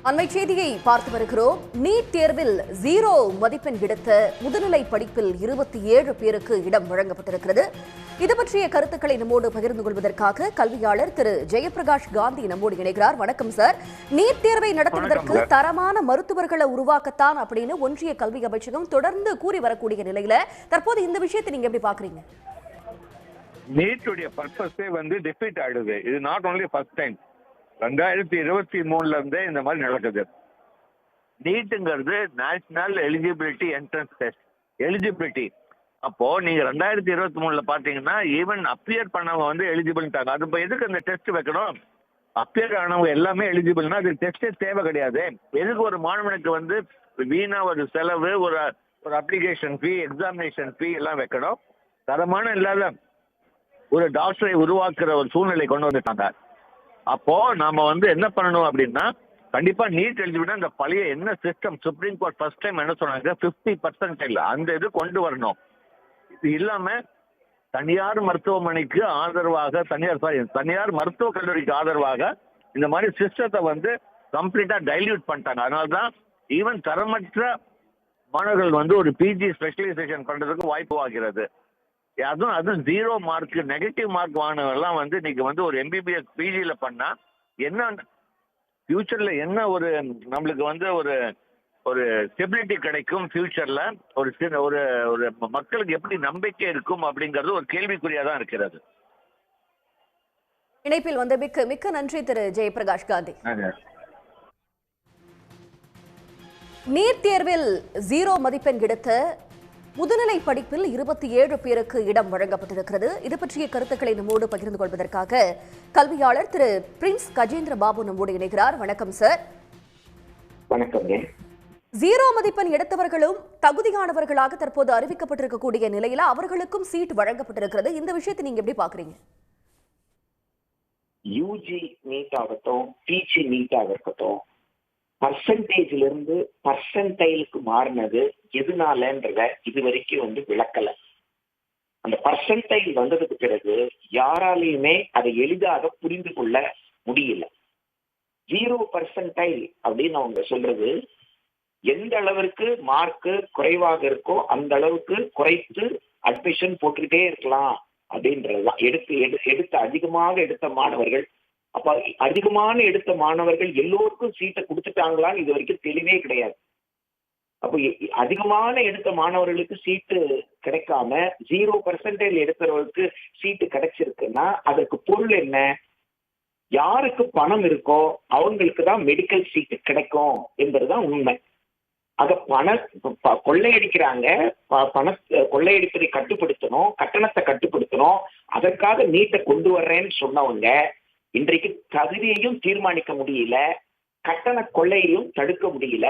அண்மை செய்தியை பார்த்து வருகிறோம். நீட் தேர்வில் 0 மதிப்பெண் எடுத்த முதுநிலை படிப்பில் 27 பேருக்கு இடம் வழங்கப்பட்டிருக்கிறது. இது பற்றிய கருத்துக்களை நம்மோடு பகிர்ந்து கொள்வதற்காக கல்வியாளர் திரு ஜெயபிரகாஷ் காந்தி நம்மோடு இணைகிறார். வணக்கம் சார். நீட் தேர்வை நடத்துவதற்கு தரமான மருத்துவர்களை உருவாக்கத்தான் அப்படின்னு ஒன்றிய கல்வி அமைச்சகம் தொடர்ந்து கூறி வரக்கூடிய நிலையில தற்போது இந்த விஷயத்தை நீங்க எப்படி பாக்குறீங்க? நீட்டுடைய பர்பஸே டிஃபீட் ஆயிடுது. இது நாட் ஓன்லி ஃபர்ஸ்ட் டைம். 2023 இருந்தே இந்த மாதிரி நடக்குது. நீட்டுங்கிறது national eligibility entrance test. Eligibility அப்போ நீங்க 2023 பாத்தீங்கன்னா ஈவன் அப்பியர் பண்ணவங்க எலிஜிபிள்ட்டாங்க. அது இப்போ எதுக்கு அந்த டெஸ்ட் வைக்கணும்? அப்பியர் ஆனவங்க எல்லாமே எலிஜிபிள்னா அது டெஸ்டே தேவை கிடையாது. எதுக்கு ஒரு மாணவனுக்கு வீணா ஒரு செலவு, ஒரு அப்ளிகேஷன் ஃபீ, எக்ஸாமினேஷன் ஃபீ எல்லாம் வைக்கணும்? தரமான இல்லாத ஒரு டாக்டரை உருவாக்குற ஒரு சூழ்நிலை கொண்டு வந்துட்டாங்க. அப்போ நாம என்ன பண்ணணும் அப்படின்னா, கண்டிப்பா நீட் எலிஜிபிலிட்டி அந்த பழைய என்ன system supreme court first time என்ன சொன்னாங்க, 50% அந்த இது கொண்டு வரணும். இது இல்லாம தனியார் மருத்துவமனைக்கு ஆதரவாக, தனியார் மருத்துவக் கல்லூரிக்கு ஆதரவாக இந்த மாதிரி சிஸ்டத்தை கம்ப்ளீட்டா டைல்யூட் பண்ணிட்டாங்க. அதனால்தான் ஈவன் தரமற்ற மாணவர்கள் ஒரு பிஜி ஸ்பெஷலைசேஷன் பண்றதுக்கு வாய்ப்பு ஆகிறது. அதுவும் 0 மார்க், நெகட்டிவ் மார்க் வாங்கினவெல்லாம் இன்னைக்கு ஒரு எம்பிபிஎஸ் பிஜியில பண்ணா என்ன ஃபியூச்சர்ல என்ன ஒரு நம்மளுக்கு ஒரு ஸ்டெபிலிட்டி கிடைக்கும், ஃபியூச்சர்ல ஒரு மக்களுக்கு எப்படி நம்பிக்கை இருக்கும் அப்படிங்கிறது ஒரு கேள்விக்குறியா தான் இருக்கிறது. இணைப்பில் மிக்க நன்றி திரு ஜெயபிரகாஷ் காந்தி. நீட் தேர்வில் 0 மதிப்பெண் எடுத்த முதுநிலை படிப்பில் 27 பேருக்கு இடம் வழங்கப்பட்டிருக்கிறது. இது பற்றிய கருத்துக்களை நம்மோடு பகிர்ந்து கொள்வதற்காக கல்வியாளர் திரு பிரின்ஸ் கஜேந்திர பாபு நம்மோடு இணைகிறார். வணக்கம் சார். வணக்கம். 0 மதிப்பெண் எடுத்தவர்களும் தகுதியானவர்களாக தற்போது அறிவிக்கப்பட்டிருக்கக்கூடிய நிலையில அவர்களுக்கும் சீட் வழங்கப்பட்டிருக்கிறது. இந்த விஷயத்தை நீங்க எப்படி பாக்குறீங்க? யூஜி நீட் ஆகட்டும், பிஜி நீட்டாக இருக்கட்டும், பர்சன்டேஜ்ல இருந்து பர்சன்டைலுக்கு மாறினது எதுனாலன்றத இது வரைக்கும் விளக்கல. அந்த பர்சன்டைல் வந்ததுக்கு பிறகு யாராலையுமே அதை எளிதாக புரிந்து கொள்ள முடியல. 0% அப்படின்னு அவங்க சொல்றது எந்த அளவிற்கு மார்க்கு குறைவாக இருக்கோ அந்த அளவுக்கு குறைத்து அட்மிஷன் போட்டுக்கிட்டே இருக்கலாம் அப்படின்றதுதான். எடுத்த அதிகமாக எடுத்த மாணவர்கள், அப்ப அதிகமான எடுத்த மாணவர்கள் எல்லோருக்கும் சீட்டை கொடுத்துட்டாங்களான்னு இது வரைக்கும் தெளிவே கிடையாது. அப்போ அதிகமான எடுத்த மாணவர்களுக்கு சீட்டு கிடைக்காம 0% எடுக்கிறவருக்கு சீட்டு கிடைச்சிருக்குன்னா அதற்கு பொருள் என்ன? யாருக்கு பணம் இருக்கோ அவங்களுக்கு தான் மெடிக்கல் சீட்டு கிடைக்கும் என்பதுதான் உண்மை. கொள்ளையடிக்கிறாங்க. கொள்ளையடிப்பதை கட்டுப்படுத்தணும், கட்டணத்தை கட்டுப்படுத்தணும், அதற்காக நீட்டை கொண்டு வர்றேன்னு சொன்னவங்க இன்றைக்கு தகுதியையும் தீர்மானிக்க முடியல, கட்டண கொள்ளையையும் தடுக்க முடியல.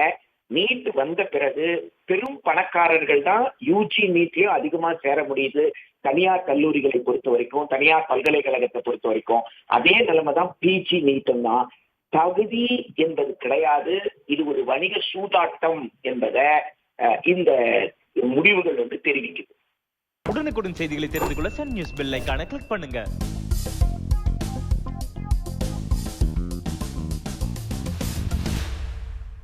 நீட் வந்த பிறகு பெரும் பணக்காரர்கள் தான் யூஜி நீட்லயும் அதிகமா சேர முடியுது. தனியார் கல்லூரிகளை பொறுத்த வரைக்கும், தனியார் பல்கலைக்கழகத்தை பொறுத்த வரைக்கும் அதே நிலைமை தான் பிஜி நீட்டும் தான். தகுதி என்பது கிடையாது, இது ஒரு வணிக சூதாட்டம் என்பதை இந்த முடிவுகள் தெரிவிக்குது. உடனுக்குடன் செய்திகளை தெரிந்து கொள்ள சன் நியூஸ் பெல் ஐகானை கிளிக் பண்ணுங்க.